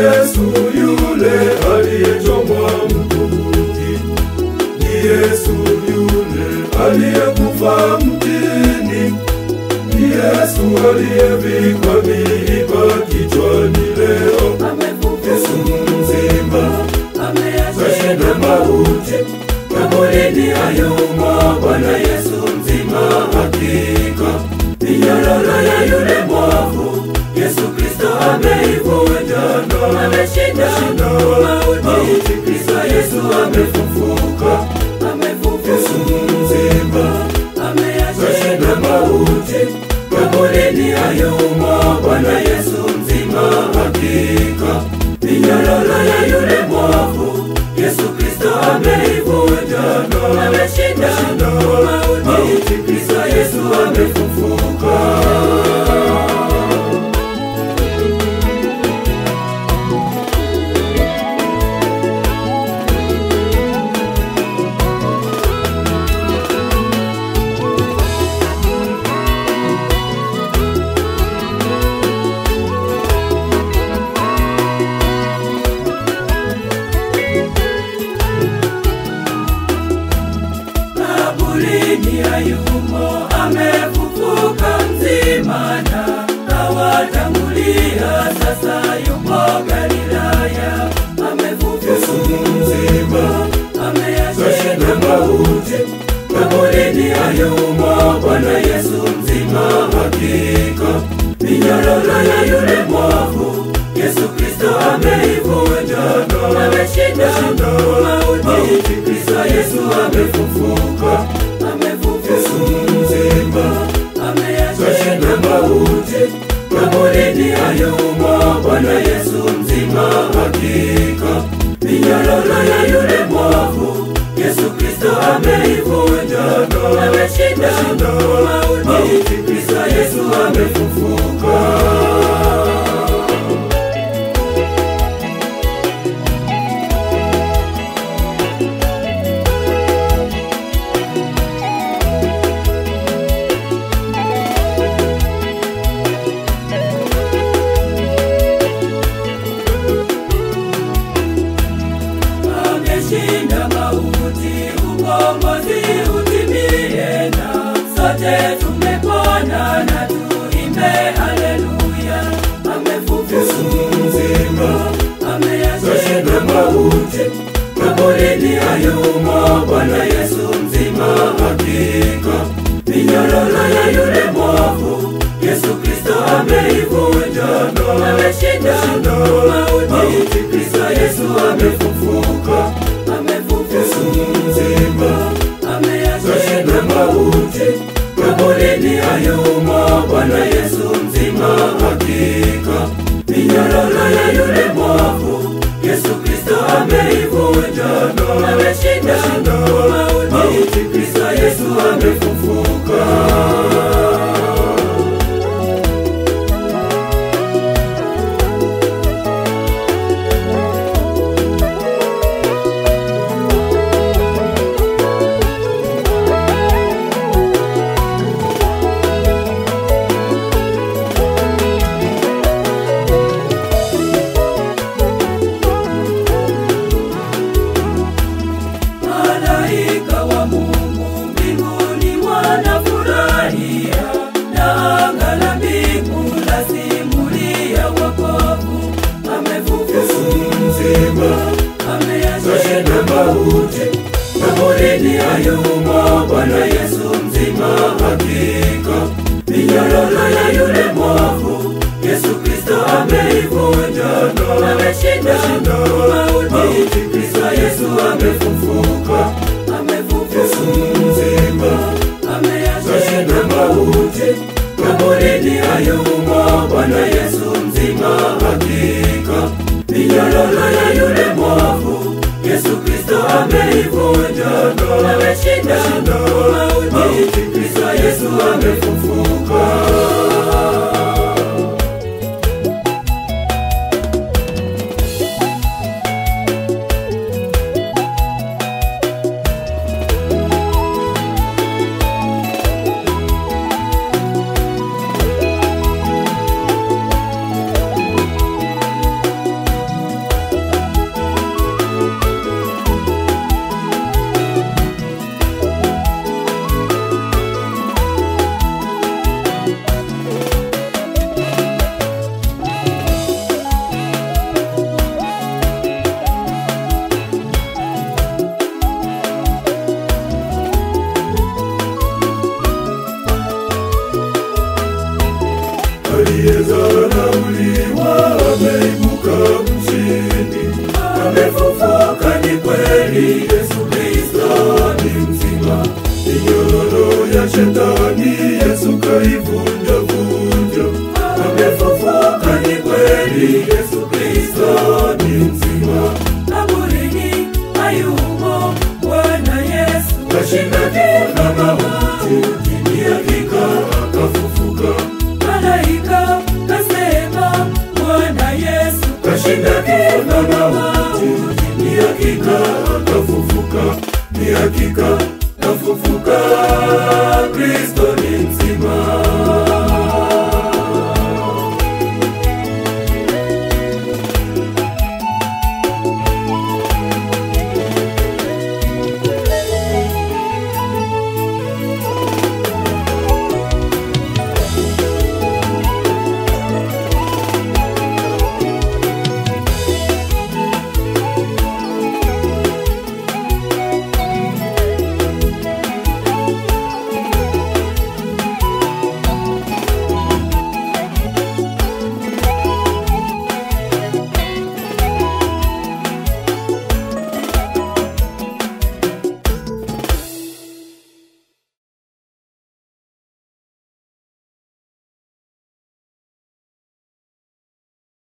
Yesu yule aliyechomwa mkuki, ni Yesu yule aliyekufa mtini, ni Yesu aliyevikwa miiba kichwani leo. Yesu mzima ameyashinda mauti, kaburini hayumo. Bwana Yesu mzima hakika, minyororo ya yule mwovu Yesu Kristo ameivunja. Ameshinda mauti, Kristo Yesu amefufuka. Yesu mzima ameyashinda mauti, kaburini hayumo. Bwana Yesu mzima hakika, minyororo ya yule mwovu Yesu Kristo ameivunja. Ameshinda mauti, Kristo Yesu amefufuka. Kaburini hayumo, amefufuka mzima na kawatangulia, sasa yupo Galilaya. Amefufuka mzima, ameyashinda mauti, kaburini hayumo. Bwana Yesu mzima hakika, minyororo ya yule mwovu Yesu Kristo ameivunja. Ameshinda mauti, Kristo Yesu amefufuka. Yesu mzima ameyashinda mauti, kaburini hayumo. Bwana Yesu mzima hakika, minyororo ya yule mwovu Yesu Kristo ameivunja. Ameshinda mauti, Kristo Yesu amefufuka. Ameshinda mauti, ukombozi utimie, na sote tumepona, na tuimbe haleluya. Amefufuka mzima, ameyashinda mauti, kaburini hayumo. Bwana Yesu mzima hakika, minyororo ya yule mwovu Yesu Kristo ameivunja. Ameshinda mauti, Kristo Yesu amefufuka. Yesu mzima ameyashinda mauti, kaburini hayumo. Bwana Yesu mzima hakika, minyororo ya yule mwovu Yesu Kristo ameivunja. Ameshinda mauti, Kristo Yesu amefufuka. Malaika wa Mungu mbinguni wanafurahia, na anga la mbingu lasimulia wokovu. Amefufuka mzima, ameyashinda mauti, kaburini hayumo. Bwana Yesu mzima hakika, minyororo ya yule mwovu Yesu Kristo ameivunja. Ameshinda mauti, Kristo Yesu amefufuka. Yesu mzima ameyashinda mauti, kaburini hayumo. Bwana Yesu mzima hakika, minyororo ya yule mwovu Yesu Kristo ameivunja. Ameshinda mauti, Kristo Yesu amefufuka. aliyedharauliwa ameibuka mshindi. Amefufuka ni kweli, Yesu Kristo ni mzima. Minyororo ya shetani Yesu kaivunja vunja. Amefufuka ni kweli, Yesu Kristo ni mzima. Kaburini hayumo Bwana Yesu, Kashinda kifo na mauti, ni hakika akafufuka. malaika kasema Bwana Yesu, Kashinda kifo na mauti, ni hakika akafufuka. Ni hakika kafufuka Kristo.